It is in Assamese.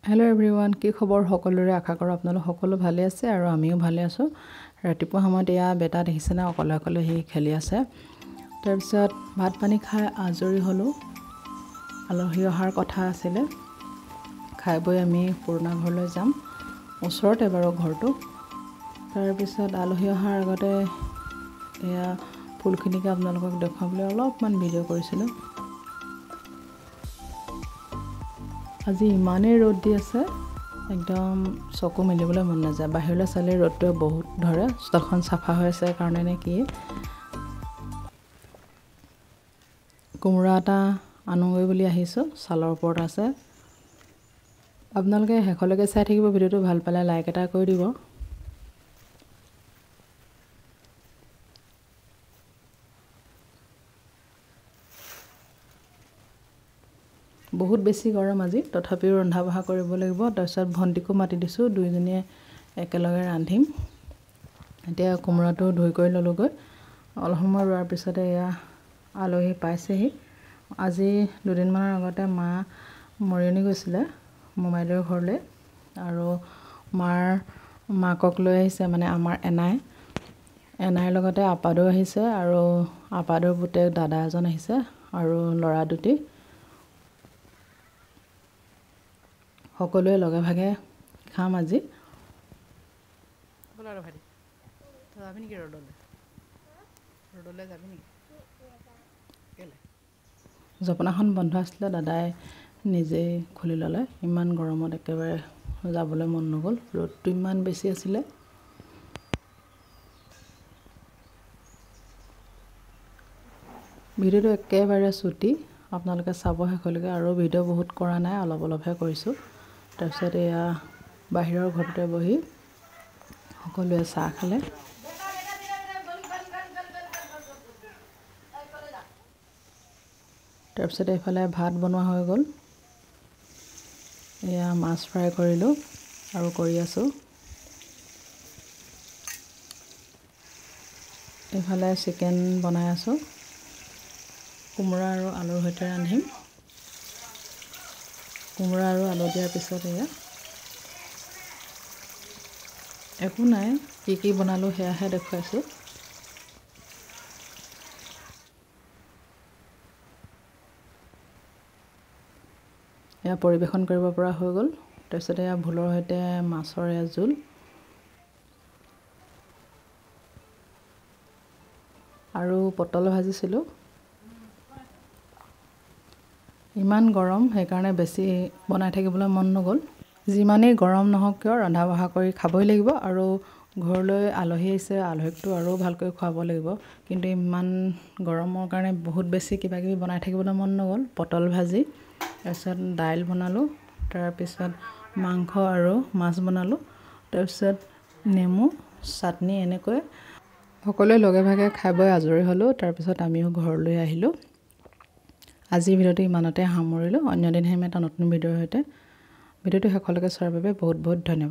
হেল্ল' এভৰিৱান, কি খবৰ সকলোৰে? আশা কৰোঁ আপোনালোক সকলো ভালে আছে আৰু আমিও ভালে আছোঁ। ৰাতিপুৱা সময়ত এয়া বেটা দেখিছেনে অকলে অকলে সি খেলি আছে। তাৰপিছত ভাত পানী খাই আজৰি হ'লোঁ। আলহী অহাৰ কথা আছিলে। খাই বৈ আমি পুৰণা ঘৰলৈ যাম, ওচৰতে বাৰু ঘৰটো। তাৰপিছত আলহী অহাৰ আগতে এয়া ফুলখিনিকে আপোনালোকক দেখুৱাবলৈ অলপমান ভিডিঅ' কৰিছিলোঁ। আজি ইমানেই ৰ'দ দি আছে, একদম চকু মেলিবলৈ মন নাযায়। বাহিৰলৈ চালে ৰ'দটোৱে বহুত ধৰে। চোতালখন চাফা হৈ আছে কাৰণে নে কি। কোমোৰা এটা আনোগৈ বুলি আহিছোঁ, ছালৰ ওপৰত আছে। আপোনালোকে শেষলৈকে চাই থাকিব ভিডিঅ'টো। ভাল পালে লাইক এটা কৰি দিব। বহুত বেছি গৰম আজি, তথাপিও ৰন্ধা বঢ়া কৰিব লাগিব। তাৰপিছত ভণ্টিকো মাতি দিছোঁ, দুয়োজনীয়ে একেলগে ৰান্ধিম। এতিয়া কোমোৰাটো ধুই কৰি ল'লোঁগৈ। অলপ সময় ৰোৱাৰ পিছতে এয়া আলহী পাইছেহি। আজি দুদিনমানৰ আগতে মা মৰিয়নি গৈছিলে মোমাইদেউৰ ঘৰলৈ, আৰু মাকক লৈ আহিছে, মানে আমাৰ এনাইৰ লগতে আপাদৌ আহিছে, আৰু আপাদৌৰ পুতেক দাদা এজন আহিছে, আৰু ল'ৰা দুটি। সকলোৱে লগে ভাগে খাম আজি। যাবি নেকি ৰ'দলৈ যাবি নেকি? জপনাখন বন্ধ আছিলে, দাদাই নিজেই খুলি ল'লে। ইমান গৰমত একেবাৰে যাবলৈ মন নগ'ল, ৰ'দটো ইমান বেছি আছিলে। ভিডিঅ'টো একেবাৰে চুটি, আপোনালোকে চাব শেষলৈকে। আৰু ভিডিঅ' বহুত কৰা নাই, অলপ অলপহে কৰিছোঁ। তাৰপিছত এয়া বাহিৰৰ ঘৰতে বহি সকলোৱে চাহ খালে। তাৰপিছত এইফালে ভাত বনোৱা হৈ গ'ল। এয়া মাছ ফ্ৰাই কৰিলোঁ আৰু কৰি আছোঁ। এইফালে চিকেন বনাই আছোঁ, কোমোৰা আৰু আলুৰ সৈতে ৰান্ধিম। কোমোৰা আৰু আলু দিয়াৰ পিছত এয়া একো নাই, কি কি বনালোঁ সেয়াহে দেখুৱাইছোঁ। এয়া পৰিৱেশন কৰিব পৰা হৈ গ'ল। তাৰপিছত এয়া ভোলৰ সৈতে মাছৰ এয়া জোল। আৰু পটল ভাজিছিলোঁ। ইমান গৰম, সেইকাৰণে বেছি বনাই থাকিবলৈ মন নগ'ল। যিমানেই গৰম নহওক কিয় ৰন্ধা বঢ়া কৰি খাবই লাগিব, আৰু ঘৰলৈ আলহী আহিছে, আলহীকটো আৰু ভালকৈ খুৱাব লাগিব। কিন্তু ইমান গৰমৰ কাৰণে বহুত বেছি কিবাকিবি বনাই থাকিবলৈ মন নগ'ল। পটল ভাজি, তাৰপিছত দাইল বনালোঁ, তাৰপিছত মাংস আৰু মাছ বনালোঁ, তাৰপিছত নেমু চাটনি, এনেকৈ সকলোৱে লগে ভাগে খাই বৈ আজৰি হ'লোঁ। তাৰপিছত আমিও ঘৰলৈ আহিলোঁ। আজিৰ ভিডিঅ'টো ইমানতে সামৰিলোঁ। অন্য দিন আহিম এটা নতুন ভিডিঅ'ৰ সৈতে। ভিডিঅ'টো শেষলৈকে চোৱাৰ বাবে বহুত বহুত ধন্যবাদ।